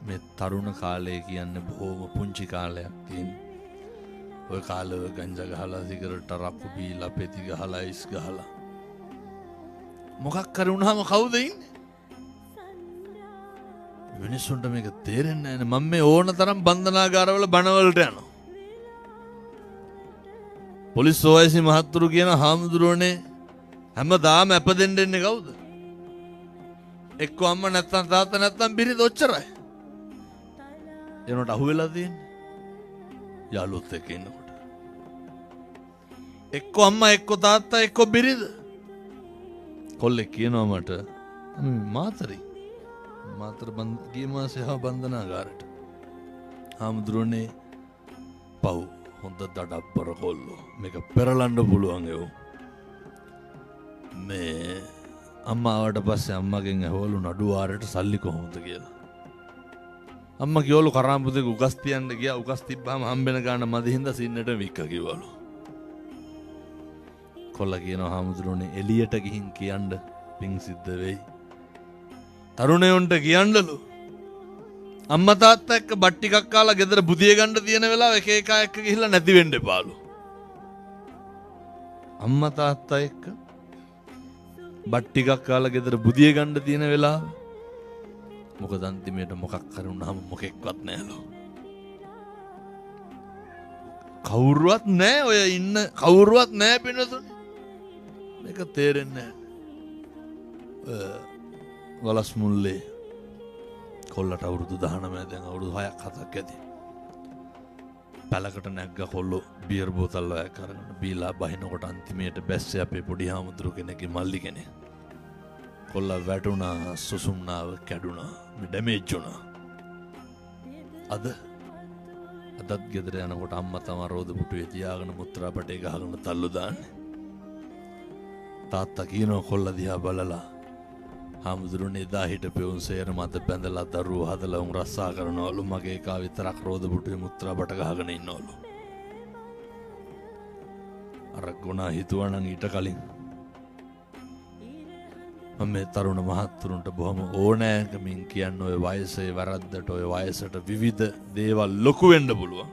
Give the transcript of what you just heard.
මේ තරුණ කාලය කියන්නේ බොහොම පුංචි කාලයක් තියෙන. ඔය කාලේ ගංජා ගහලා සිගරට් අරක්කු බීලා පෙති ගහලා ඉස් ගහලා මොකක් කර වුණාම කවුද ඉන්නේ? මිනිස්සුන්ට මේක තේරෙන්නේ නැහැ. මම මේ ඕන තරම් බන්ධනාගාරවල බණවලට යනවා. පොලිස් ඕවයිසි මහත්තුරු කියන හාමුදුරුවනේ හැමදාම අප දෙන්න එන්නේ කවුද? එක්ක අම්මා නැත්තම් තාත්තා නැත්තම් බිරිඳ ඔච්චරයි. එනකොට අහුවෙලා තියෙන්නේ යාළුවොත් එක්ක ඉන්නකොට. එක්ක අම්මා එක්ක තාත්තා එක්ක බිරිඳ. කොල්ලෙක් කියනවා මට මාතර ගිය මාසේ හා බන්ධනාගාරයට. හාමුදුරුවනේ පව් හොඳ දඩබ්බර කොල්ලෝ. මේක පෙරලන්න පුළුවන් ඒව. මේ අම්මා ආවට පස්සේ අම්මගෙන් ඇහුවලු නඩුවාරයට සල්ලි කොහොමද කියලා. අම්මා කිව්වලු කරාම්පුතේ උගස් තියන්න ගියා. උගස් තිබ්බාම හම්බෙන ගාන මදි හින්දා සින්නට වික්ක කිව්වලු. කොල්ලා කියනවා හාමුදුරුවනේ එළියට ගිහින් කියන්න පිං සිද්ධ වෙයි. තරුණයොන්ට කියන්නලු අම්මා තාත්තා එක්ක බත් ටිකක් කාලා ගෙදර බුදිය ගන්න තියෙන වෙලාව එක එක එක්ක ගිහිල්ලා නැති වෙන්න එපාලු. අම්මා තාත්තා එක්ක බත් ටිකක් කාලා ගෙදර බුදිය ගන්න තියෙන වෙලාව මොකද අන්තිමේට මොකක් හරි වුණාම මොකෙක්වත් නැහැලු. කවුරුවත් නැහැ ඔය ඉන්න කවුරුවත් නැහැ පින්නතුනේ. මේක තේරෙන්නේ නැහැ. වලස් මුල්ලේ කොල්ලට අවුරුදු 19 දැන් අවුරුදු 6ක් 7ක් ඇති. පැලකට නැග්ග කොල්ලෝ බියර් බෝතල් වයක් අරගෙන බීලා බහිනකොට අන්තිමේට බැස්සේ අපේ පොඩි හාමුදුරු කෙනෙක්ගේ මල්ලි කෙනෙක්. කොල්ලා වැටුණා, සුසුම්නාව කැඩුණා, ඩැමේජ් වුණා. අදත් ගෙදර යනකොට අම්මා තමයි රෝද පුටුවේ තියාගෙන මුත්‍රා පටේ ගහගෙන තල්ලු දාන්නේ. තාත්තා කියනවා කොල්ලා දිහා බලලා හාමුදුරුවනේ එදා හිටපු උන් සේර මත බැඳලා දරුවෝ හදලා උන් රස්සා කරනවලු. මගේ එකා විතරක් රෝද පුටුවේ මුත්‍රා බට ගහගෙන ඉන්නවලු. අර ගුණා හිතුවා නම් ඊට කලින් මම මේ තරුණ මහත්තුරුන්ට බොහොම ඕනෑකමින් කියන්න ඔය වයසේ වැරද්දට ඔය වයසට විවිධ දේවල් ලොකු වෙන්න පුළුවන්.